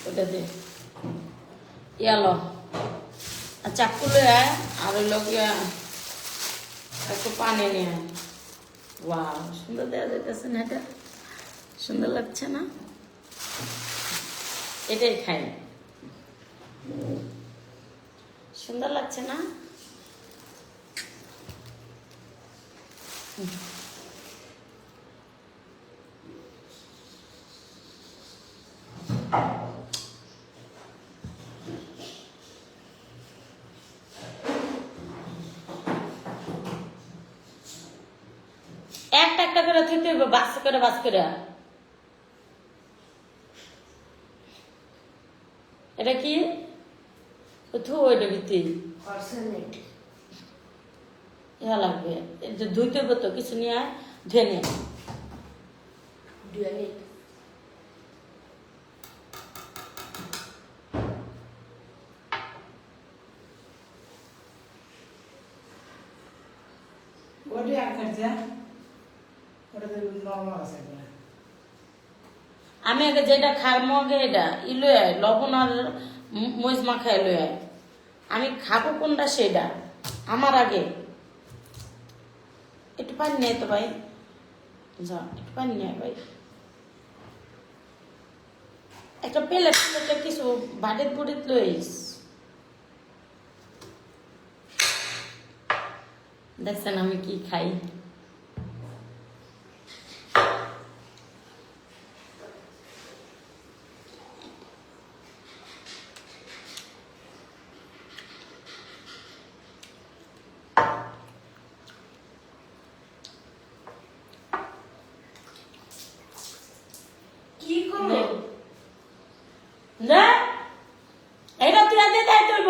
ওটা দে ইয়ালো চাকু লয়ে আয় আর লোকে একটু পানি নিয়ে আয় ওয়াও সুন্দর দেওয়া যাইতেছে না এটা সুন্দর লাগছে না এটাই খাই সুন্দর লাগছে না একটা একটা করে থুতে হবে বাস করে এটা কি থু ওইটা ভিত্তি ইহা লাগবে ধুইতে হবে তো কিছু নিয়ে ধুয়ে নিয়ে আমি আগে যেটা খাবো আগে এটা ইলো লবণ আর মরিচ মাখায় লই আমি খাবো কোনটা সেটা আমার আগে একটু পানি নেই তো ভাই যা একটু পানি নেই ভাই একটা প্লেট কিছু বাড়িত বুড়িত লইস দেখছেন আমি কি খাই না এটা তুই আনতে তাই করব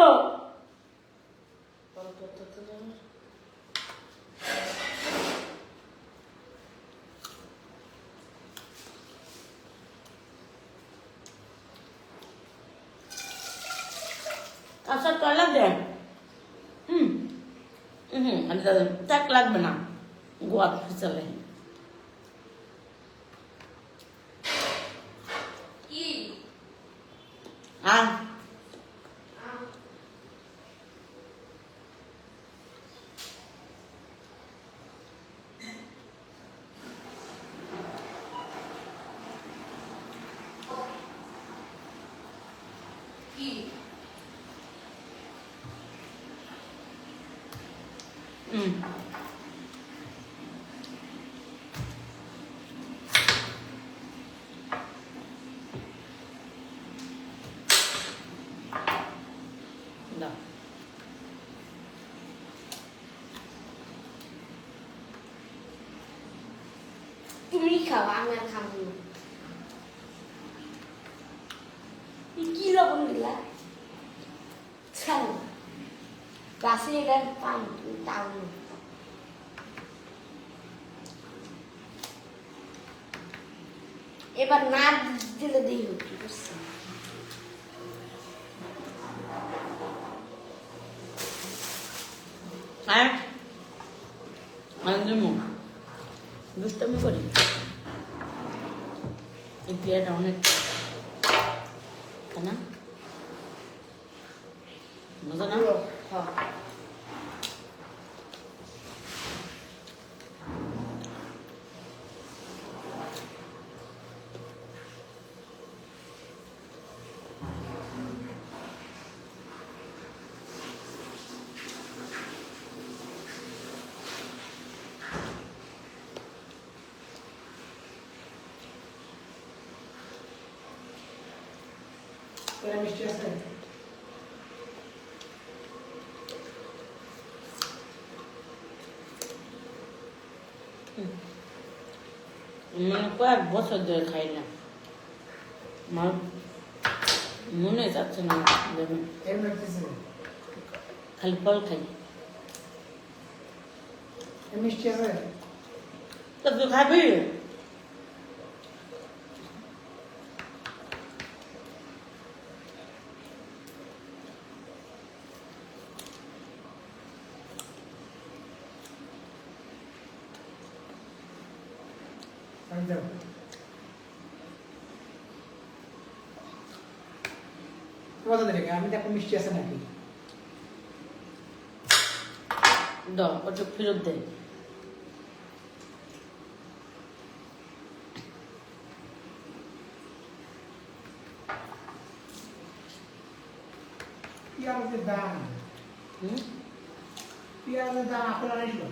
আচ্ছা কলা দে তাক লাগবে না গোয়া চলে হ্যাঁ দাও তুমি খাও আমি আর খাবো না কি লবণ দিলা ছাড়ো গাছে এটা পান তাও এবার না দিলে দিই কি করছি হ্যাঁ আনন্দ দুষ্টমি করি এই পেয়ারটা অনেক তাই না মজা না মিষ্টি আছে মানে কয়েক বছর ধরে খাই না আমার মনে যাচ্ছে না খালি ফল খাই মিষ্টি আছে তো তুই খাবি তোমাদের দেখে আমি দেখো মিষ্টি আছে নাকি দাও ওটা ফেরত দে পেঁয়াজের দাম হুম পেঁয়াজের দাম এখন আর এসব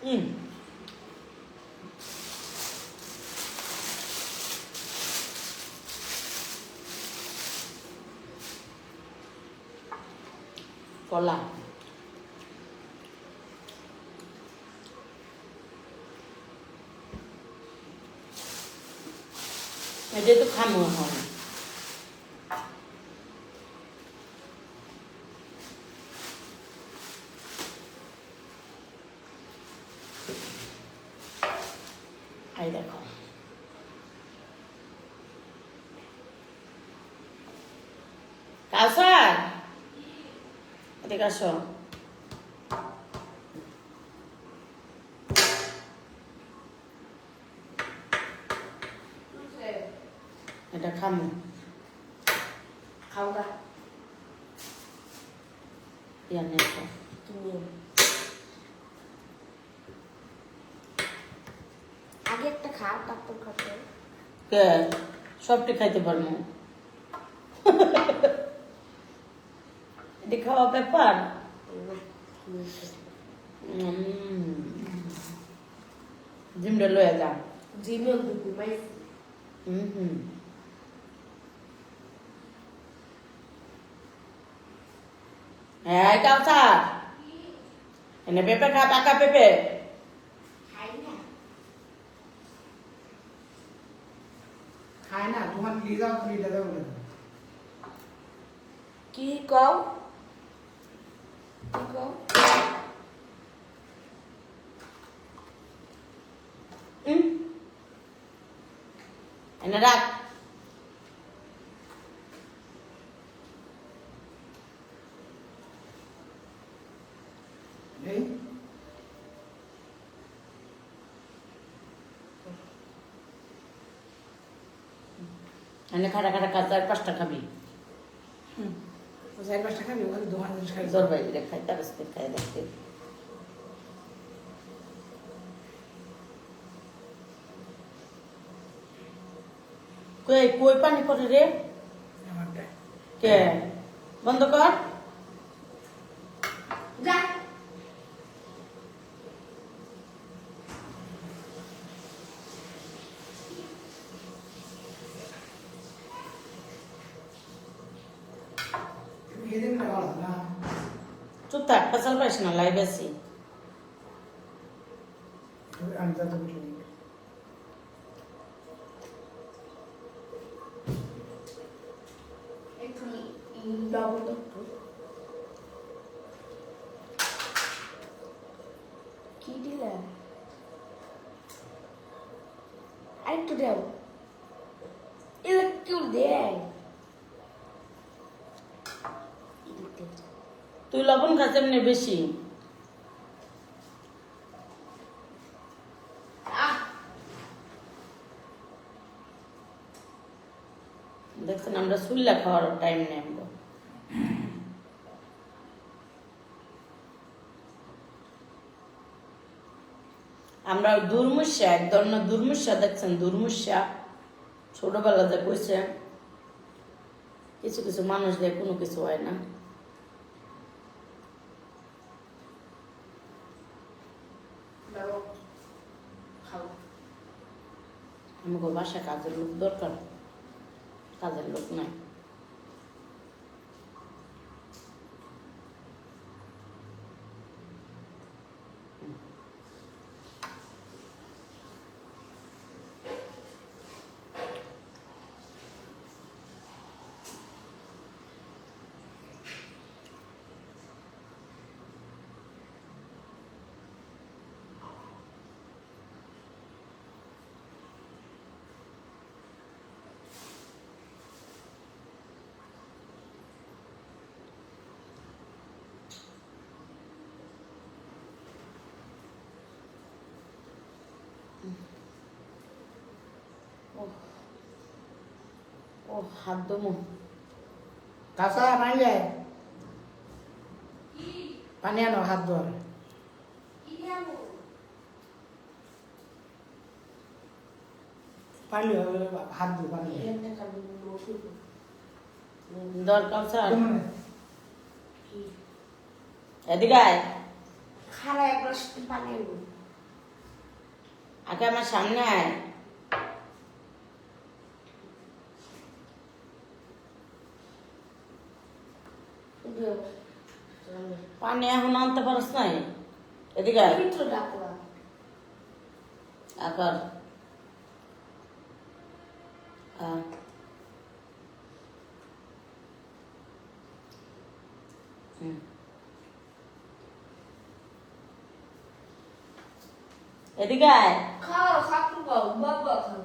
হুম কলা এটা তো খামো এখন এই দেখো কাউসার এদিকে আসো এটা খামো খাও গা ইয়া নিয়ে তুমি আগে একটা খাও তারপর খাবে কে সবটি খাইতে পারবো এটি খাওয়া ব্যাপার জিমটা লয়ে যা জিমেও ঘুমাই হুম হ্যাঁ কাউসার এনে পেঁপে খা পাকা পেঁপে খাই না খায় না তোমার নিয়ে যাও তুমি এটা দেবো না কি কও কি কও এনে রাখ এই এনে খাটা খাটা খা 4-5টা খাবি চার পাঁচটা খাবি ওখানে দোকান খাই তোর বাইরে খাই তার সাথে খাই দেখতে কই কই পানি পড়ে রে আমারটা কে বন্ধ কর যা তুমি খেয়ে দেবে না ভালো না চুপ থাক পেছাল পাইস না লাইভ আছি আমি তো বুঝলি একটু লবণ তো কি দিলে আরেকটু দেও একটু দেয় তুই লবণ খাস এমনি বেশি দেখছেন আমরা সুল্লা খাওয়ার টাইম নেই আমরা আমরা দুর্মুষা এক ধরনের দুর্মুষা দেখছেন দুর্মুষা ছোটবেলাতে কইছে কিছু কিছু মানুষ দিয়ে কোনো কিছু হয় না খাও আমাকে বাসায় কাজের লোক দরকার কাজের লোক নাই ও হাত দমু তাছা নাই যায় পানি আনো হাত ধোয়ার পারলে হাত ধো পানি দরকার স্যার এদিকে আয়। খারা এক গ্লাস পানি আনবো। আগে আমার সামনে আয়। পানি এখন আনতে পারস নাই এদিকে আয়। তুমি তো ডাকলা। আকার এদিকে আয়। খাও খাকু খাও বাবা খাও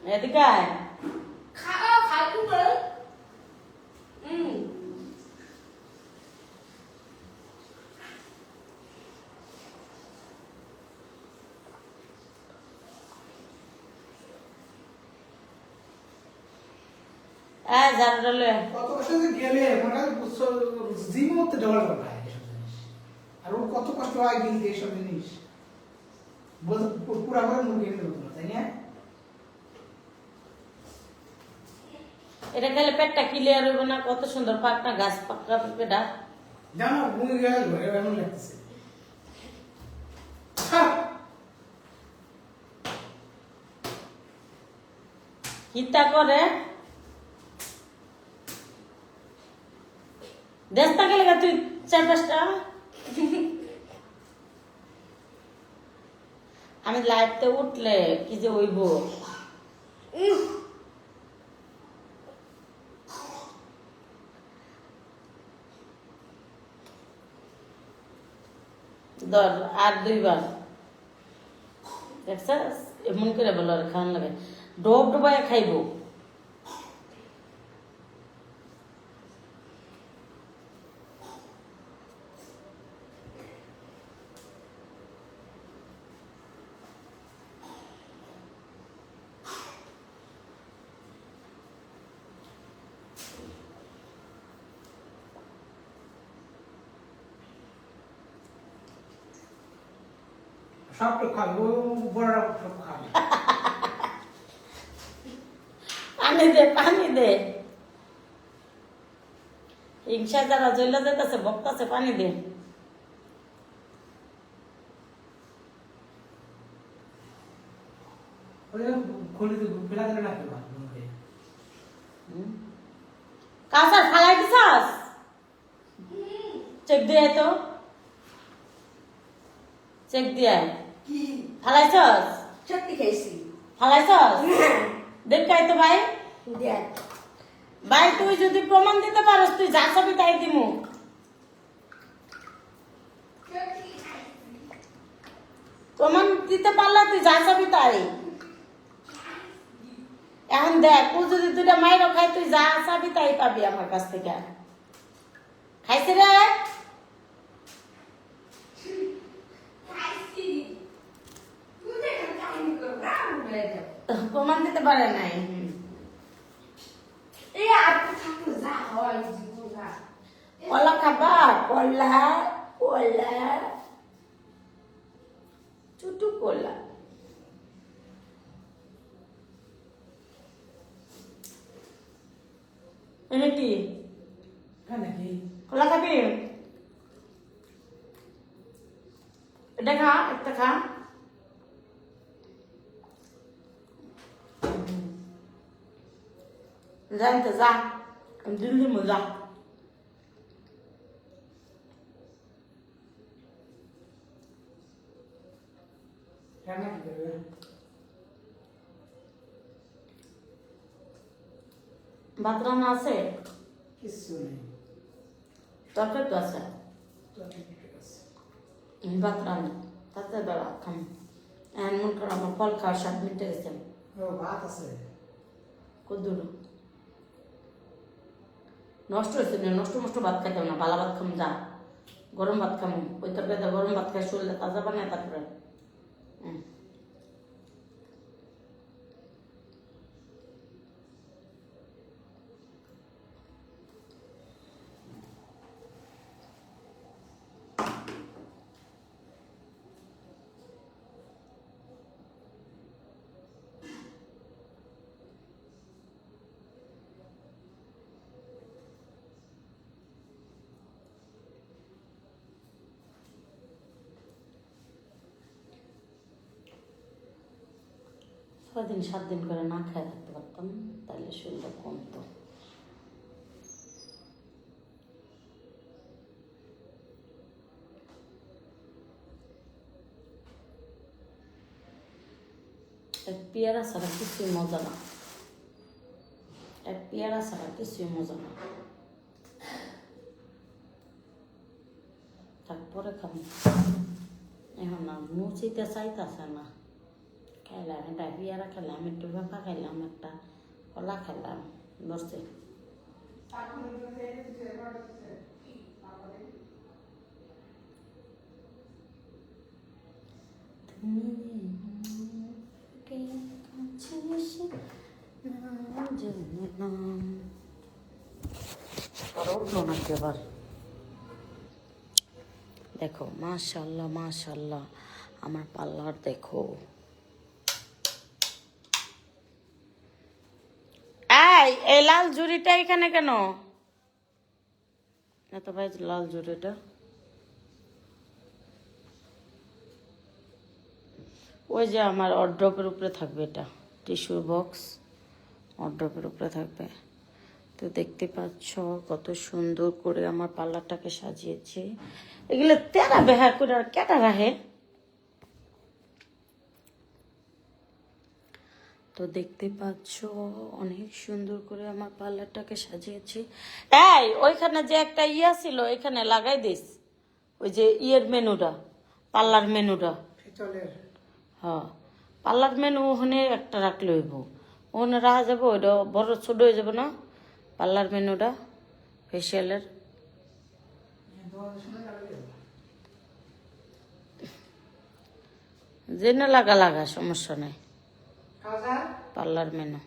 এদিকে আয়। খাও খাকু খাও ঝাড়ুটা লয়ে কত কষ্ট যে গেলে মনে হয় জিম মধ্যে ডবল করা হয় এসব জিনিস আর ওর কত কষ্ট হয় গিলতে এসব জিনিস বলতে পুরা করে মুরগি এনে দেবো তাই না এটা খেলে পেটটা ক্লিয়ার হবে না। কত সুন্দর পাকনা গাছ পাকা পেটা জানো মুরগি গেল এমন লাগতেছে হিতা করে দেশটা গেলে তুই 4-5টা আমি লাইটতে উঠলে কি যে হইব। ধর আর 2বার দেখছ এমন করে বলো আর খাওয়ান লাগে ডোব ডোবায় খাইব। সব তো খাবে ও বড়রা সব খাবে পানি দে পানি দে হিংসা যারা চলে যেতেছে বকতাছে পানি দে। ওরে খুলে দিবি ফেলা দিলে না কেবা কাঁচার ফালাই দিছাস চেক দিয়ে তো চেক দিয়ে কি ফালাইছস সত্যি খাইছি ফালাইছস দেখাই তো ভাই দেখ ভাই তুই যদি প্রমাণ দিতে পারস তুই যা চাবি তাই দিমু। প্রমাণ দিতে পারলে তুই যা চাবি তাই। এখন দেখ ও যদি 2টা মাইরও খাই তুই যা চাবি তাই পাবি আমার কাছ থেকে। খাইছে রে প্রমাণ দিতে পারে নাই। এই আপু থাকতে যা হয় জীবন যা কলা খাবা কলা কলা চুটু কলা এনে কি হ্যাঁ নাকি কলা খাবি এটা খা একটা খা জানতে যা দিল্লি মজা রান্না কি করবে ভাত রান্না আছে কিছু নেই তরকারি তো আছে তো ঠিক আছে ভাত রান্না তাতে বেড়া খাম এখন মন করো আমার ফল খাওয়ার 7 মিনিটে গেছে ও ভাত আছে কদ্দুর নষ্ট হয়েছে না নষ্ট নষ্ট ভাত খাইতে না ভালো ভাত খাম যা গরম ভাত খামু ওই তরকারিতে গরম ভাত খাই শরীরে তাজা বানায় তারপরে 6 দিন 7 দিন করে না খায় থাকতে পারতাম, তাহলে শরীরটা কমতো। এক পেয়ারা ছাড়া কিছুই মজা না, এক পেয়ারা ছাড়া কিছুই মজা না। তারপরে খাবো, এখন না মুচিতে চাইতেছে না। খাইলাম একটা পেয়ারা, খেলাম একটু ভেপা, খাইলাম একটা কলা, খেলাম ধরছে। দেখো মাশাল্লাহ মাশাল্লাহ, আমার পার্লার দেখো। এই লাল জুড়িটা এখানে কেন? এত ভাই লাল জুড়িটা ওই যে আমার অর্ড্রপের উপরে থাকবে, এটা টিস্যুর বক্স অর্ড্রপের উপরে থাকবে। তো দেখতে পাচ্ছ কত সুন্দর করে আমার পার্লারটাকে সাজিয়েছি। এগুলো তেরা বেহা করে আর কেটা রাহে। তো দেখতে পাচ্ছ অনেক সুন্দর করে আমার পার্লারটাকে সাজিয়েছি। এই ওইখানে যে একটা ইয়া ছিল এখানে লাগাই দিস, ওই যে ইয়ের মেনুটা, পার্লার মেনুটা। হ্যাঁ, পার্লার মেনু ওখানে একটা রাখলে হইব, ওখানে রাখা যাবো। ওইটা বড় ছোট হয়ে যাবে না পার্লার মেনুটা ফেসিয়ালের। যে না লাগা লাগা সমস্যা নাই, পার্লার মেনু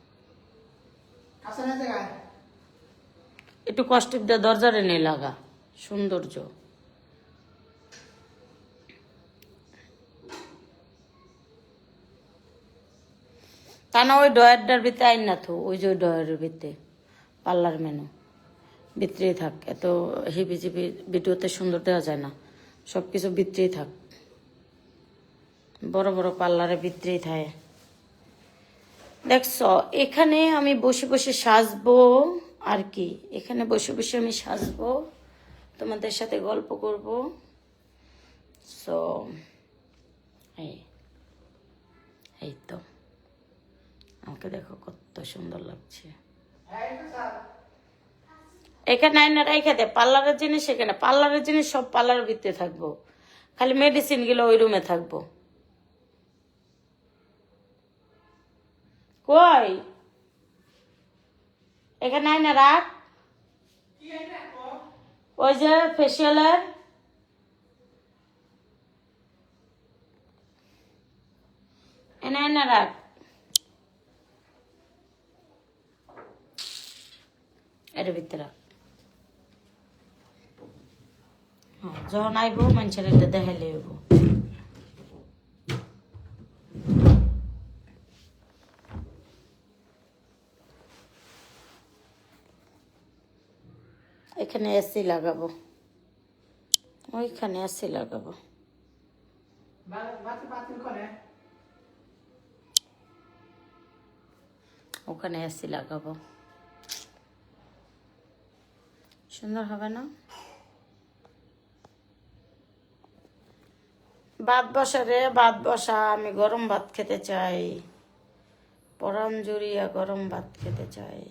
একটু কষ্টিপ দিয়ে দরজারে নেই লাগা, সৌন্দর্য। তা না ওই ডয়ারটার ভিতরে আইন না তো, ওই যে ওই ডয়ারের ভিতরে পার্লার মেনু ভিতরেই থাক। এত হিবি জিবি ভিডিওতে সুন্দর দেওয়া যায় না, সব কিছু ভিতরেই থাক, বড় বড় পার্লারের ভিতরেই থাকে। দেখছ এখানে আমি বসে বসে সাজবো আর কি, এখানে বসে বসে আমি সাজবো, তোমাদের সাথে গল্প করব। সো এই তো আমাকে দেখো কত সুন্দর লাগছে। এখানে আইনা রেখে দে, পার্লারের জিনিস এখানে, পার্লারের জিনিস সব পার্লারের ভিতরে থাকবো, খালি মেডিসিন গুলো ওই রুমে থাকবো। কই এখানে আইনা রাখ, ওই যে ফেসিয়ালের এনে আইনা রাখ। এর ভিতরে রাখ। হ্যাঁ, যখন আইব মানুষের এটা দেখাইলে হইব। এখানে এসি লাগাবো, ওইখানে এসি লাগাবো। ওখানে এসি লাগাবো, সুন্দর হবে না? ভাত বসা রে, ভাত বসা, আমি গরম ভাত খেতে চাই, পরান জুড়িয়া গরম ভাত খেতে চাই।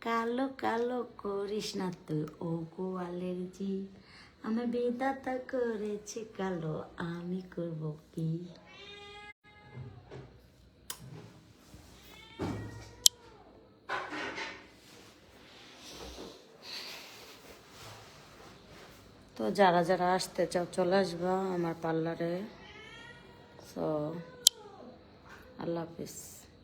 কালো কালো করিস না তুই ও গো অ্যালার্জি আমার বেদাতা করেছে কালো আমি করব কি তো যারা যারা আসতে চাও চলে আসবা আমার পার্লারে। সো আল্লাহ হাফিজ।